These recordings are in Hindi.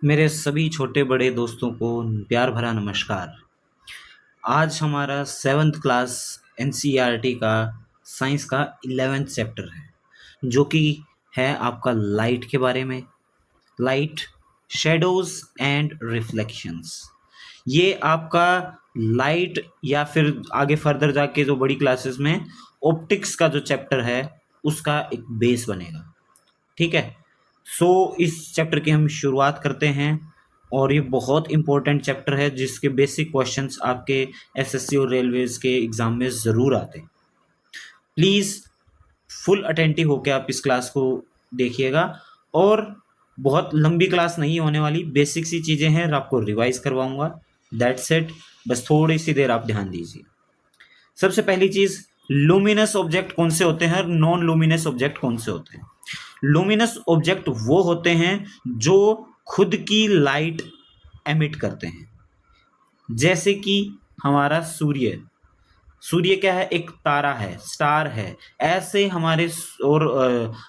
मेरे सभी छोटे बड़े दोस्तों को प्यार भरा नमस्कार। आज हमारा 7th क्लास एनसीईआरटी का साइंस का 11th चैप्टर है, जो कि है आपका लाइट के बारे में। Light, shadows and reflections. ये आपका लाइट या फिर आगे फर्दर जाके जो बड़ी क्लासेस में ऑप्टिक्स का जो चैप्टर है उसका एक बेस बनेगा। ठीक है। सो इस चैप्टर की हम शुरुआत करते हैं और ये बहुत इंपॉर्टेंट चैप्टर है जिसके बेसिक क्वेश्चंस आपके एसएससी और रेलवेज के एग्जाम में ज़रूर आते हैं। प्लीज़ फुल अटेंटिव होकर आप इस क्लास को देखिएगा। और बहुत लंबी क्लास नहीं होने वाली, बेसिक सी चीज़ें हैं और आपको रिवाइज करवाऊंगा। That's it. बस थोड़ी सी देर आप ध्यान दीजिए। सबसे पहली चीज़, लुमिनस ऑब्जेक्ट कौन से होते हैं और नॉन लुमिनस ऑब्जेक्ट कौन से होते हैं। लुमिनस ऑब्जेक्ट वो होते हैं जो खुद की लाइट एमिट करते हैं, जैसे कि हमारा सूर्य। सूर्य क्या है? एक तारा है, स्टार है। ऐसे हमारे और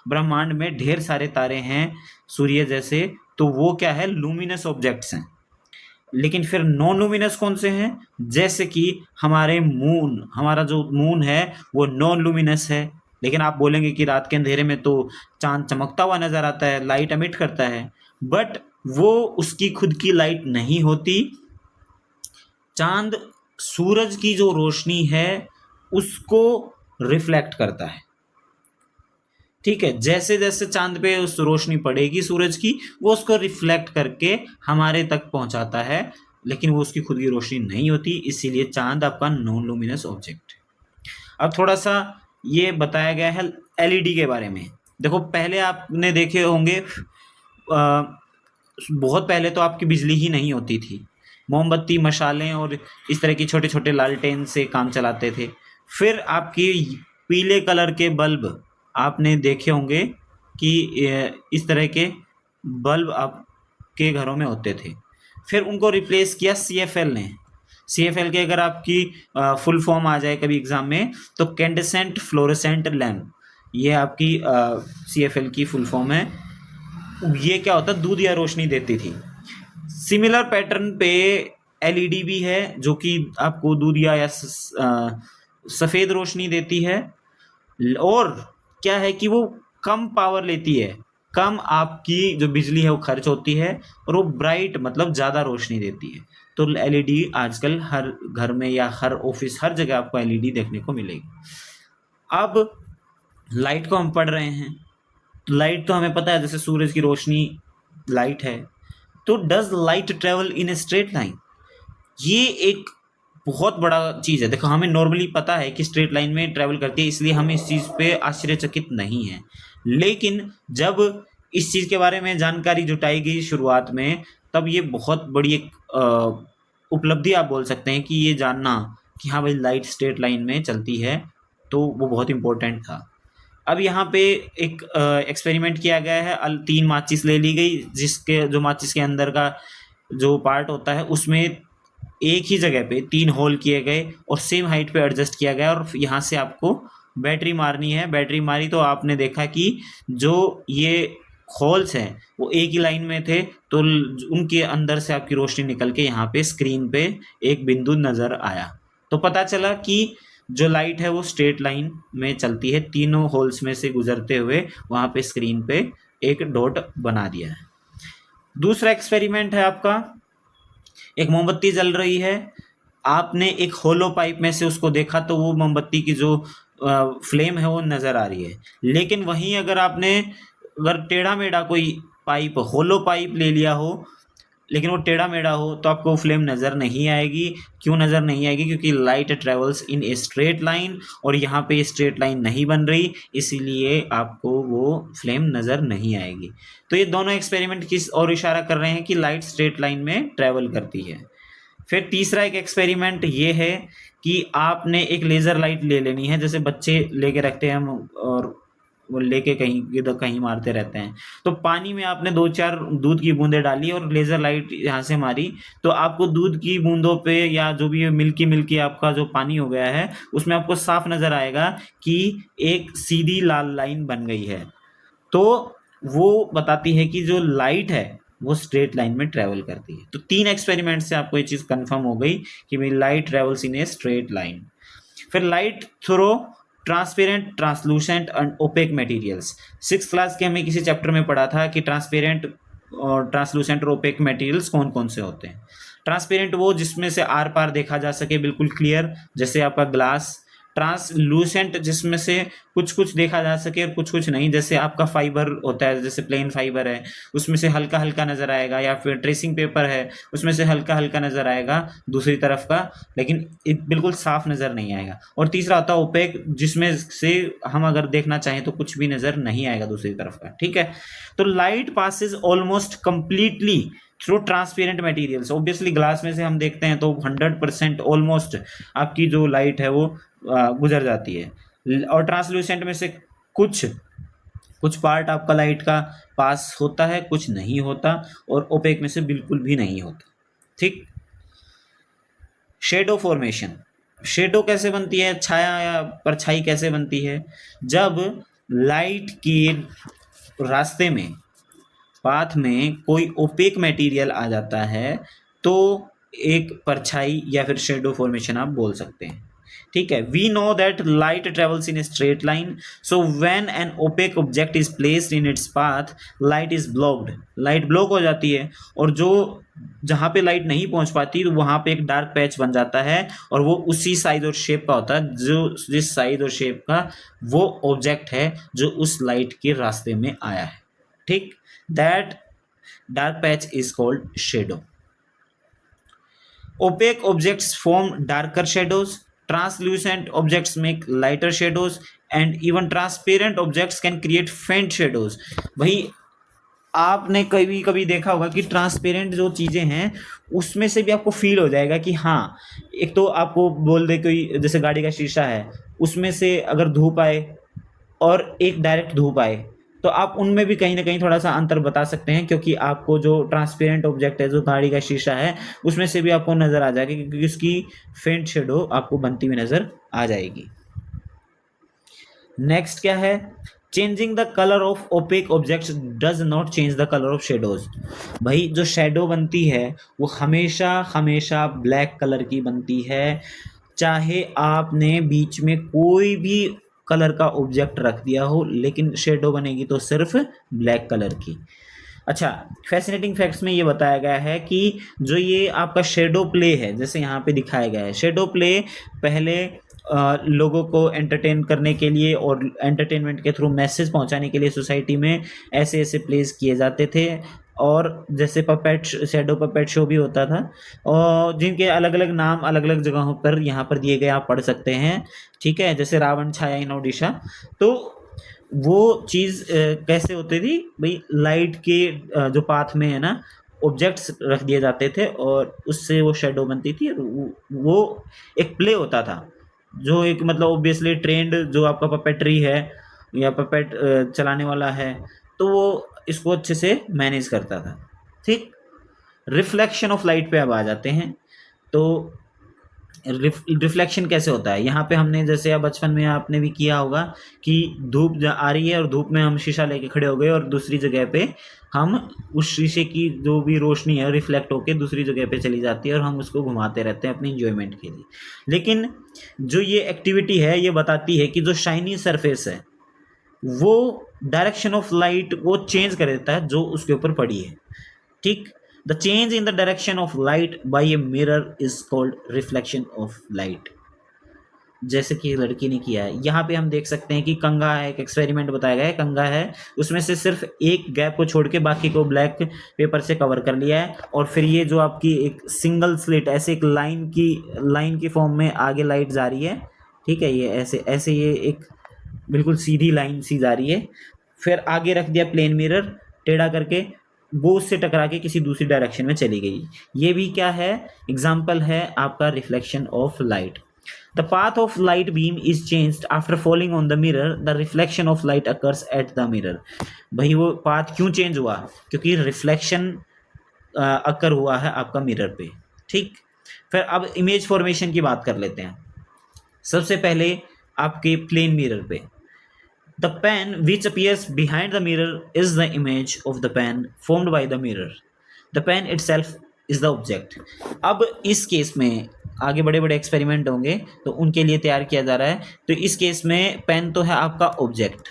ब्रह्मांड में ढेर सारे तारे हैं सूर्य जैसे, तो वो क्या है? लुमिनस ऑब्जेक्ट्स हैं। लेकिन फिर नॉन लुमिनस कौन से हैं? जैसे कि हमारे मून, हमारा जो मून है वो नॉन लुमिनस है। लेकिन आप बोलेंगे कि रात के अंधेरे में तो चांद चमकता हुआ नजर आता है, लाइट एमिट करता है, बट वो उसकी खुद की लाइट नहीं होती। चांद सूरज की जो रोशनी है उसको रिफ्लेक्ट करता है। ठीक है। जैसे जैसे चांद पे उस रोशनी पड़ेगी सूरज की, वो उसको रिफ्लेक्ट करके हमारे तक पहुंचाता है, लेकिन वो उसकी खुद की रोशनी नहीं होती। इसीलिए चांद आपका नॉन लुमिनस ऑब्जेक्ट है। अब थोड़ा सा ये बताया गया है एलईडी के बारे में। देखो, पहले आपने देखे होंगे, बहुत पहले तो आपकी बिजली ही नहीं होती थी। मोमबत्ती, मशालें और इस तरह की छोटे छोटे लालटेन से काम चलाते थे। फिर आपकी पीले कलर के बल्ब आपने देखे होंगे कि इस तरह के बल्ब आपके घरों में होते थे। फिर उनको रिप्लेस किया सीएफएल ने। सीएफएल के अगर आपकी फुल फॉर्म आ जाए कभी एग्जाम में, तो कैंडेसेंट फ्लोरेसेंट लैम्प, ये आपकी सीएफएल की फुल फॉर्म है। ये क्या होता है? दूध या रोशनी देती थी। सिमिलर पैटर्न पे एलईडी भी है, जो कि आपको दूध या सफ़ेद रोशनी देती है। और क्या है कि वो कम पावर लेती है, कम आपकी जो बिजली है वो खर्च होती है, और वो ब्राइट मतलब ज़्यादा रोशनी देती है। तो एलईडी आजकल हर घर में या हर ऑफिस, हर जगह आपको एलईडी देखने को मिलेगी। अब लाइट को हम पढ़ रहे हैं। लाइट तो हमें पता है, जैसे सूरज की रोशनी लाइट है। तो does light travel in a straight line? ये एक बहुत बड़ा चीज़ है। देखो, हमें नॉर्मली पता है कि स्ट्रेट लाइन में ट्रैवल करती है, इसलिए हम इस चीज़ पे आश्चर्यचकित नहीं हैं। लेकिन जब इस चीज़ के बारे में जानकारी जुटाई गई शुरुआत में, तब ये बहुत बड़ी एक उपलब्धि आप बोल सकते हैं कि ये जानना कि हाँ भाई, लाइट स्ट्रेट लाइन में चलती है, तो वो बहुत इम्पोर्टेंट था। अब यहाँ पे एक एक्सपेरिमेंट किया गया है। 3 माचिस ले ली गई, जिसके जो माचिस के अंदर का जो पार्ट होता है उसमें एक ही जगह पे 3 होल किए गए और सेम हाइट पे एडजस्ट किया गया, और यहाँ से आपको बैटरी मारनी है। बैटरी मारी तो आपने देखा कि जो ये होल्स हैं वो एक ही लाइन में थे, तो उनके अंदर से आपकी रोशनी निकल के यहाँ पे स्क्रीन पे एक बिंदु नज़र आया। तो पता चला कि जो लाइट है वो स्ट्रेट लाइन में चलती है, तीनों होल्स में से गुजरते हुए वहाँ पे स्क्रीन पे एक डॉट बना दिया है। दूसरा एक्सपेरिमेंट है आपका, एक मोमबत्ती जल रही है। आपने एक होलो पाइप में से उसको देखा, तो वो मोमबत्ती की जो फ्लेम है वो नज़र आ रही है। लेकिन वहीं अगर टेढ़ा मेढ़ा कोई पाइप, होलो पाइप ले लिया हो, लेकिन वो टेढ़ा मेढ़ा हो, तो आपको फ्लेम नज़र नहीं आएगी। क्यों नज़र नहीं आएगी? क्योंकि light travels in a straight line, और यहाँ पे स्ट्रेट लाइन नहीं बन रही, इसीलिए आपको वो फ्लेम नज़र नहीं आएगी। तो ये दोनों एक्सपेरिमेंट किस और इशारा कर रहे हैं कि लाइट स्ट्रेट लाइन में ट्रेवल करती है। फिर तीसरा एक एक्सपेरिमेंट ये है कि आपने एक लेज़र लाइट ले लेनी है, जैसे बच्चे लेके रखते हैं हम, और वो लेके कहीं इधर कहीं मारते रहते हैं। तो पानी में आपने 2-4 दूध की बूंदें डाली और लेज़र लाइट यहाँ से मारी, तो आपको दूध की बूंदों पे या जो भी मिल्की मिल्की आपका जो पानी हो गया है उसमें आपको साफ नज़र आएगा कि एक सीधी लाल लाइन बन गई है। तो वो बताती है कि जो लाइट है वो स्ट्रेट लाइन में ट्रेवल करती है। तो 3 एक्सपेरिमेंट से आपको ये चीज़ कंफर्म हो गई कि भाई light travels in a straight line. फिर light through transparent, translucent and opaque materials. 6th class के हमें किसी चैप्टर में पढ़ा था कि ट्रांसपेरेंट और ट्रांसलूसेंट और ओपेक मटेरियल्स कौन कौन से होते हैं। ट्रांसपेरेंट वो जिसमें से आर पार देखा जा सके, बिल्कुल क्लियर, जैसे आपका ग्लास। ट्रांसलूसेंट जिसमें से कुछ कुछ देखा जा सके और कुछ कुछ नहीं, जैसे आपका फाइबर होता है, जैसे प्लेन फाइबर है उसमें से हल्का हल्का नजर आएगा, या फिर ट्रेसिंग पेपर है उसमें से हल्का हल्का नजर आएगा दूसरी तरफ का, लेकिन बिल्कुल साफ नजर नहीं आएगा। और तीसरा होता है ओपेक, जिसमें से हम अगर देखना चाहें तो कुछ भी नजर नहीं आएगा दूसरी तरफ का। ठीक है, तो light passes almost completely through transparent materials. Obviously glass में से हम देखते हैं तो 100% ऑलमोस्ट आपकी जो लाइट है वो गुजर जाती है। और ट्रांसल्यूसेंट में से कुछ कुछ पार्ट आपका लाइट का पास होता है, कुछ नहीं होता, और ओपेक में से बिल्कुल भी नहीं होता। ठीक। Shadow formation. शेडो कैसे बनती है, छाया या परछाई कैसे बनती है? जब लाइट के रास्ते में, पाथ में कोई ओपेक मटेरियल आ जाता है तो एक परछाई या फिर शेडो फॉर्मेशन आप बोल सकते हैं। ठीक है, we know that light travels in a straight line, so when an opaque object is placed in its path light is blocked. Light block हो जाती है, और जो जहाँ पे लाइट नहीं पहुंच पाती तो वहाँ पे एक डार्क पैच बन जाता है, और वो उसी साइज और शेप का होता है जो जिस साइज और शेप का वो ऑब्जेक्ट है जो उस लाइट के रास्ते में आया है। ठीक, that dark patch is called shadow. Opaque objects form darker shadows, translucent objects make lighter shadows, and even transparent objects can create faint shadows। भाई आपने कभी कभी देखा होगा कि ट्रांसपेरेंट जो चीज़ें हैं उसमें से भी आपको फील हो जाएगा कि हाँ, एक तो आपको बोल दे कोई, जैसे गाड़ी का शीशा है उसमें से अगर धूप आए और एक डायरेक्ट धूप आए तो आप उनमें भी कहीं ना कहीं थोड़ा सा अंतर बता सकते हैं, क्योंकि आपको जो ट्रांसपेरेंट ऑब्जेक्ट है, जो गाड़ी का शीशा है, उसमें से भी आपको नज़र आ जाएगी, क्योंकि उसकी फेंट शेडो आपको बनती हुई नज़र आ जाएगी। नेक्स्ट क्या है? Changing the colour of opaque objects does not change the colour of shadows. भाई जो शेडो बनती है वो हमेशा हमेशा ब्लैक कलर की बनती है, चाहे आपने बीच में कोई भी कलर का ऑब्जेक्ट रख दिया हो, लेकिन शेडो बनेगी तो सिर्फ ब्लैक कलर की। अच्छा, फैसिनेटिंग फैक्ट्स में ये बताया गया है कि जो ये आपका शेडो प्ले है, जैसे यहाँ पे दिखाया गया है, शेडो प्ले पहले लोगों को एंटरटेन करने के लिए और एंटरटेनमेंट के थ्रू मैसेज पहुंचाने के लिए सोसाइटी में ऐसे ऐसे प्लेस किए जाते थे, और जैसे पपेट, शेडो पपेट शो भी होता था, और जिनके अलग अलग नाम अलग अलग जगहों पर यहाँ पर दिए गए, आप पढ़ सकते हैं। ठीक है, जैसे रावण छाया इन ओडिशा। तो वो चीज़ कैसे होती थी भाई, लाइट के जो पाथ में है ना ऑब्जेक्ट्स रख दिए जाते थे और उससे वो शेडो बनती थी। वो एक प्ले होता था, जो एक मतलब ऑब्वियसली ट्रेंड जो आपका पपेट्री है या पपेट चलाने वाला है, तो वो इसको अच्छे से मैनेज करता था। ठीक। रिफ्लेक्शन ऑफ लाइट पे अब आ जाते हैं। तो रिफ्लेक्शन कैसे होता है? यहाँ पे हमने जैसे अब बचपन में आपने भी किया होगा कि धूप आ रही है और धूप में हम शीशा लेके खड़े हो गए और दूसरी जगह पे हम उस शीशे की जो भी रोशनी है रिफ्लेक्ट होके दूसरी जगह पे चली जाती है और हम उसको घुमाते रहते हैं अपनी इंजॉयमेंट के लिए। लेकिन जो ये एक्टिविटी है ये बताती है कि जो शाइनी सरफेस है वो डायरेक्शन ऑफ लाइट वो चेंज कर देता है जो उसके ऊपर पड़ी है। ठीक। The change in the direction of light by a mirror is called reflection of light. जैसे कि लड़की ने किया है, यहाँ पे हम देख सकते हैं कि कंघा है, एक एक्सपेरिमेंट बताया गया है, कंघा है उसमें से सिर्फ एक गैप को छोड़ के बाकी को ब्लैक पेपर से कवर कर लिया है, और फिर ये जो आपकी एक सिंगल स्लिट ऐसे एक लाइन की फॉर्म में आगे लाइट जा रही है। ठीक है, ये ऐसे ऐसे ये एक बिल्कुल सीधी लाइन सी जा रही है, फिर आगे रख दिया प्लेन मिरर टेढ़ा करके, वो उससे टकरा के किसी दूसरी डायरेक्शन में चली गई। ये भी क्या है? एग्जाम्पल है आपका reflection of light. The path of light beam is changed after falling on the mirror, the reflection of light occurs at the mirror. भाई वो पाथ क्यों चेंज हुआ? क्योंकि रिफ्लेक्शन अकर हुआ है आपका मिरर पे। ठीक। फिर अब इमेज फॉर्मेशन की बात कर लेते हैं। सबसे पहले आपके प्लेन मिरर पे the pen which appears behind the mirror is the image of the pen formed by the mirror। The pen itself is the object. अब इस केस में आगे बड़े बड़े एक्सपेरिमेंट होंगे तो उनके लिए तैयार किया जा रहा है। तो इस केस में पेन तो है आपका ऑब्जेक्ट,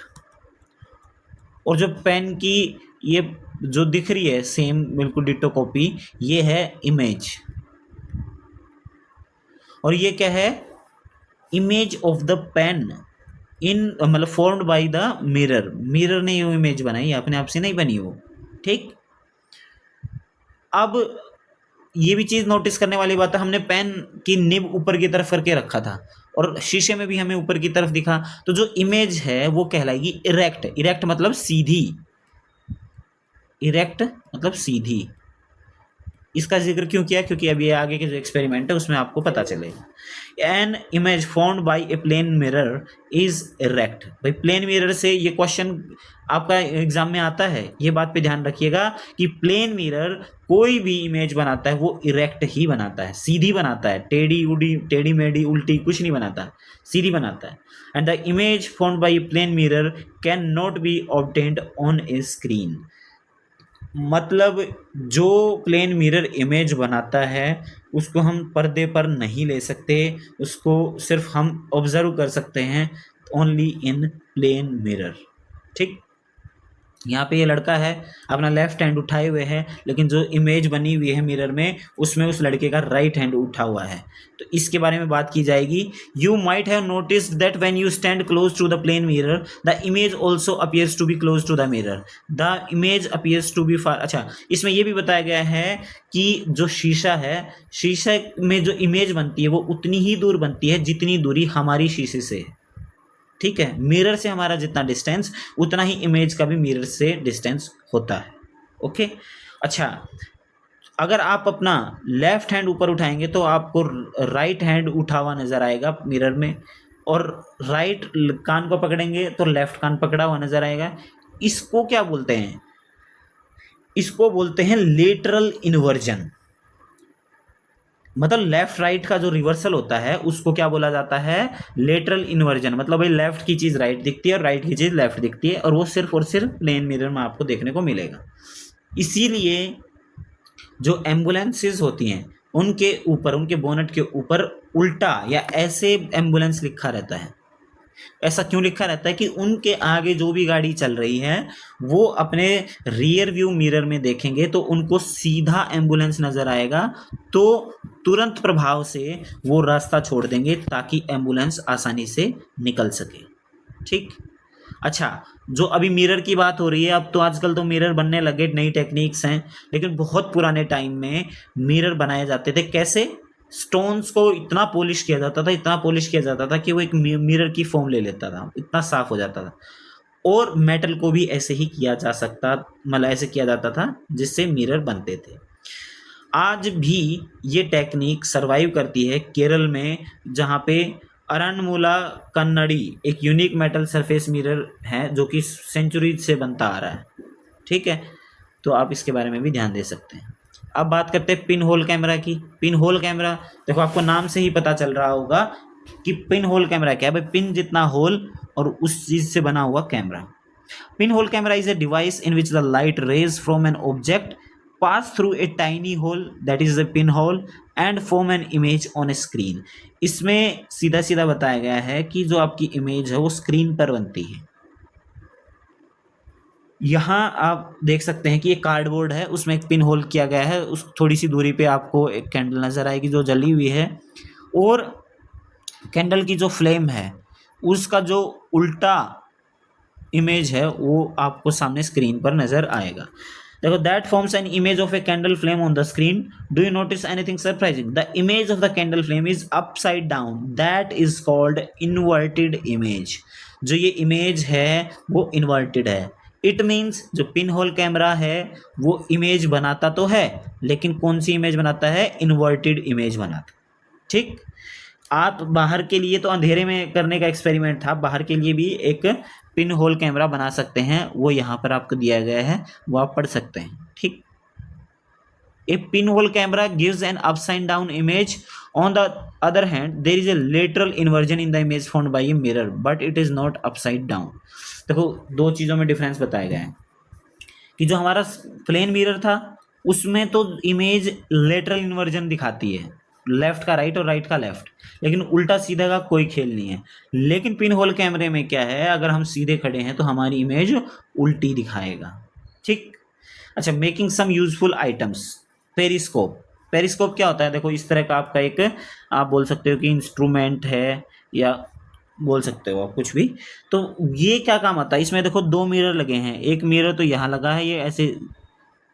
और जो पेन की ये जो दिख रही है सेम बिल्कुल डिटो कॉपी, ये है इमेज। और ये क्या है? Image of the pen in मतलब formed by the mirror. Mirror ने ये इमेज बनाई, अपने आप से नहीं बनी वो। ठीक, अब ये भी चीज़ नोटिस करने वाली बात है, हमने पेन की निब ऊपर की तरफ करके रखा था और शीशे में भी हमें ऊपर की तरफ दिखा, तो जो इमेज है वो कहलाएगी इरेक्ट। इरेक्ट मतलब सीधी, इरेक्ट मतलब सीधी। इसका जिक्र क्यों किया? क्योंकि अभी आगे के जो एक्सपेरिमेंट है उसमें आपको पता चलेगा। An image formed by a plane mirror is erect. भाई प्लेन मिरर से ये क्वेश्चन आपका एग्जाम में आता है, ये बात पे ध्यान रखिएगा कि प्लेन मिरर कोई भी इमेज बनाता है वो इरेक्ट ही बनाता है, सीधी बनाता है, टेढ़ी उड़ी टेढ़ी मेढ़ी उल्टी कुछ नहीं बनाता, सीधी बनाता है। And the image formed by a plane mirror can not be obtained on a screen. मतलब जो प्लेन मिरर इमेज बनाता है उसको हम पर्दे पर नहीं ले सकते, उसको सिर्फ हम ऑब्जर्व कर सकते हैं ओनली इन प्लेन मिरर। ठीक, यहाँ पे ये लड़का है अपना लेफ्ट हैंड उठाए हुए है, लेकिन जो इमेज बनी हुई है मिरर में उसमें उस लड़के का राइट हैंड उठा हुआ है। तो इसके बारे में बात की जाएगी। You might have noticed that when you stand close to the plane mirror the image also appears to be close to the mirror, the image appears to be far. अच्छा, इसमें ये भी बताया गया है कि जो शीशा है, शीशे में जो इमेज बनती है वो उतनी ही दूर बनती है जितनी दूरी हमारी शीशे से है। ठीक है, मिरर से हमारा जितना डिस्टेंस उतना ही इमेज का भी मिरर से डिस्टेंस होता है। ओके, अच्छा, अगर आप अपना लेफ्ट हैंड ऊपर उठाएंगे तो आपको राइट हैंड उठा हुआ नज़र आएगा मिरर में, और राइट कान को पकड़ेंगे तो लेफ्ट कान पकड़ा हुआ नज़र आएगा। इसको क्या बोलते हैं? इसको बोलते हैं लेटरल इन्वर्जन। मतलब लेफ्ट राइट का जो रिवर्सल होता है उसको क्या बोला जाता है? Lateral inversion. मतलब भाई लेफ्ट की चीज़ राइट दिखती है और राइट की चीज़ लेफ्ट दिखती है, और वो सिर्फ और सिर्फ प्लेन मिरर में आपको देखने को मिलेगा। इसीलिए जो एम्बुलेंसेज होती हैं उनके ऊपर, उनके बोनट के ऊपर उल्टा या ऐसे एम्बुलेंस लिखा रहता है। ऐसा क्यों लिखा रहता है? कि उनके आगे जो भी गाड़ी चल रही है वो अपने रियर व्यू मिरर में देखेंगे तो उनको सीधा एम्बुलेंस नज़र आएगा, तो तुरंत प्रभाव से वो रास्ता छोड़ देंगे ताकि एम्बुलेंस आसानी से निकल सके। ठीक, अच्छा, जो अभी मिरर की बात हो रही है, अब तो आजकल तो मिरर बनने लगे, नई टेक्निक्स हैं, लेकिन बहुत पुराने टाइम में मिरर बनाए जाते थे। कैसे? स्टोन्स को इतना पॉलिश किया जाता था, इतना पॉलिश किया जाता था कि वो एक मिरर की फॉर्म ले लेता था, इतना साफ हो जाता था। और मेटल को भी ऐसे ही किया जा सकता, मतलब ऐसे किया जाता था जिससे मिरर बनते थे। आज भी ये टेक्निक सरवाइव करती है केरल में, जहाँ पे अरनमुला कन्नड़ी एक यूनिक मेटल सरफेस मिरर है जो कि सेंचुरीज से बनता आ रहा है। ठीक है, तो आप इसके बारे में भी ध्यान दे सकते हैं। अब बात करते हैं पिन होल कैमरा की। पिन होल कैमरा, देखो आपको नाम से ही पता चल रहा होगा कि पिन होल कैमरा क्या है। भाई पिन जितना होल और उस चीज़ से बना हुआ camera. Pin whole camera is a device in which the light rays from an object pass through a tiny hole that is a pin hole and form an image on a screen. इसमें सीधा सीधा बताया गया है कि जो आपकी इमेज है वो स्क्रीन पर बनती है। यहाँ आप देख सकते हैं कि ये कार्डबोर्ड है, उसमें एक पिन होल किया गया है, उस थोड़ी सी दूरी पे आपको एक कैंडल नज़र आएगी जो जली हुई है, और कैंडल की जो फ्लेम है उसका जो उल्टा इमेज है वो आपको सामने स्क्रीन पर नज़र आएगा। देखो, that forms an image of a candle flame on the screen. Do you notice anything surprising? The image of the candle flame is upside down, that is called inverted image. जो ये इमेज है वो इन्वर्टेड है। इट मीन्स जो पिन होल कैमरा है वो इमेज बनाता तो है, लेकिन कौन सी इमेज बनाता है? इन्वर्टेड इमेज बनाता। ठीक, आप बाहर के लिए तो अंधेरे में करने का एक्सपेरिमेंट था, बाहर के लिए भी एक पिन होल कैमरा बना सकते हैं, वो यहाँ पर आपको दिया गया है, वो आप पढ़ सकते हैं। ठीक, a pin hole camera gives an upside down image. On the other hand there is a lateral inversion in the image formed by a mirror but it is not upside down. देखो, दो चीज़ों में डिफरेंस बताया गया है कि जो हमारा प्लेन मिरर था उसमें तो इमेज लेटरल इन्वर्जन दिखाती है, लेफ्ट का राइट और राइट का लेफ्ट, लेकिन उल्टा सीधा का कोई खेल नहीं है। लेकिन पिन होल कैमरे में क्या है, अगर हम सीधे खड़े हैं तो हमारी इमेज उल्टी दिखाएगा। ठीक। अच्छा, making some useful items. Periscope. Periscope क्या होता है, देखो इस तरह का आपका एक, आप बोल सकते हो कि इंस्ट्रूमेंट है, या बोल सकते हो आप कुछ भी। तो ये क्या काम आता है, इसमें देखो दो मिरर लगे हैं, एक मिरर तो यहाँ लगा है, ये ऐसे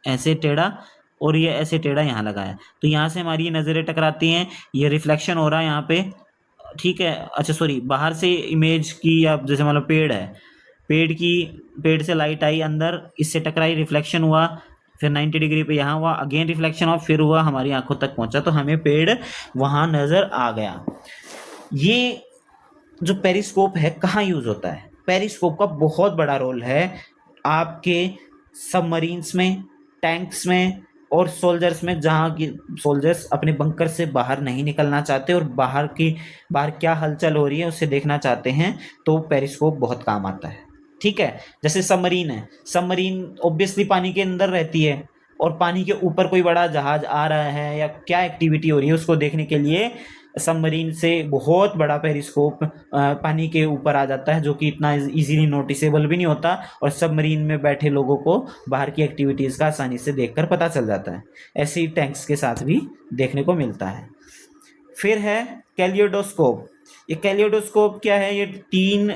ऐसे टेढ़ा, और ये ऐसे टेढ़ा यहाँ लगा है, तो यहाँ से हमारी ये नज़रें टकराती हैं, ये रिफ्लेक्शन हो रहा है यहाँ पे। ठीक है। अच्छा सॉरी, बाहर से इमेज की, या जैसे मान लो पेड़ है, पेड़ से लाइट आई अंदर, इससे टकराई, रिफ्लेक्शन हुआ, फिर 90 डिग्री पे यहाँ हुआ, अगेन रिफ्लेक्शन हुआ, फिर हुआ हमारी आंखों तक पहुंचा, तो हमें पेड़ वहाँ नज़र आ गया। ये जो पेरिस्कोप है कहाँ यूज़ होता है, पेरिस्कोप का बहुत बड़ा रोल है आपके सबमरीन्स में, टैंक्स में और सोल्जर्स में, जहाँ की सोल्जर्स अपने बंकर से बाहर नहीं निकलना चाहते और बाहर क्या हलचल हो रही है उसे देखना चाहते हैं, तो पेरिस्कोप बहुत काम आता है। ठीक है। जैसे सबमरीन है, सबमरीन ऑब्वियसली पानी के अंदर रहती है, और पानी के ऊपर कोई बड़ा जहाज आ रहा है या क्या एक्टिविटी हो रही है उसको देखने के लिए सबमरीन से बहुत बड़ा पेरिस्कोप पानी के ऊपर आ जाता है, जो कि इतना इजीली नोटिसेबल भी नहीं होता, और सबमरीन में बैठे लोगों को बाहर की एक्टिविटीज़ का आसानी से देखकर पता चल जाता है। ऐसे ही टैंक्स के साथ भी देखने को मिलता है। फिर है कैलियोडोस्कोप। ये कैलियोडोस्कोप क्या है, ये तीन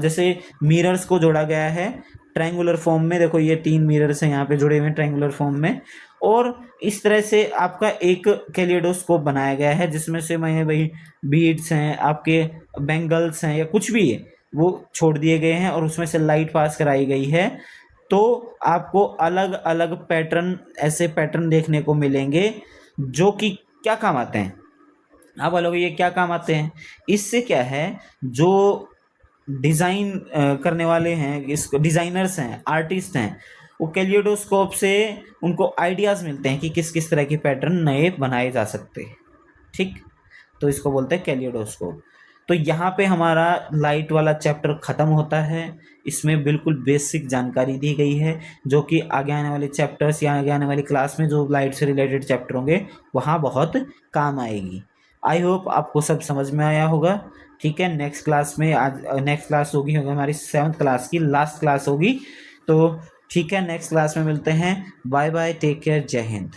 जैसे मिरर्स को जोड़ा गया है ट्रायंगुलर फॉर्म में, देखो ये तीन मिरर्स हैं यहाँ पे जुड़े हुए हैं ट्रायंगुलर फॉर्म में, और इस तरह से आपका एक कैलियोडोस्कोप बनाया गया है, जिसमें से मैं भाई बीड्स हैं, आपके बैंगल्स हैं, या कुछ भी है वो छोड़ दिए गए हैं, और उसमें से लाइट पास कराई गई है, तो आपको अलग अलग पैटर्न, ऐसे पैटर्न देखने को मिलेंगे, जो कि क्या काम आते हैं। आप बोलोगे ये क्या काम आते हैं, इससे क्या है, जो डिज़ाइन करने वाले हैं, इसको डिज़ाइनर्स हैं, आर्टिस्ट हैं, वो कैलियोडोस्कोप से उनको आइडियाज़ मिलते हैं कि किस किस तरह के पैटर्न नए बनाए जा सकते हैं। ठीक। तो इसको बोलते हैं कैलियोडोस्कोप। तो यहाँ पे हमारा लाइट वाला चैप्टर ख़त्म होता है। इसमें बिल्कुल बेसिक जानकारी दी गई है, जो कि आगे आने वाले चैप्टर्स या आगे आने वाली क्लास में जो लाइट से रिलेटेड चैप्टर होंगे वहाँ बहुत काम आएगी। आई होप आपको सब समझ में आया होगा। ठीक है। नेक्स्ट क्लास में, आज नेक्स्ट क्लास होगी हमारी 7th क्लास की लास्ट क्लास होगी। तो ठीक है, नेक्स्ट क्लास में मिलते हैं। बाय बाय, टेक केयर, जय हिंद।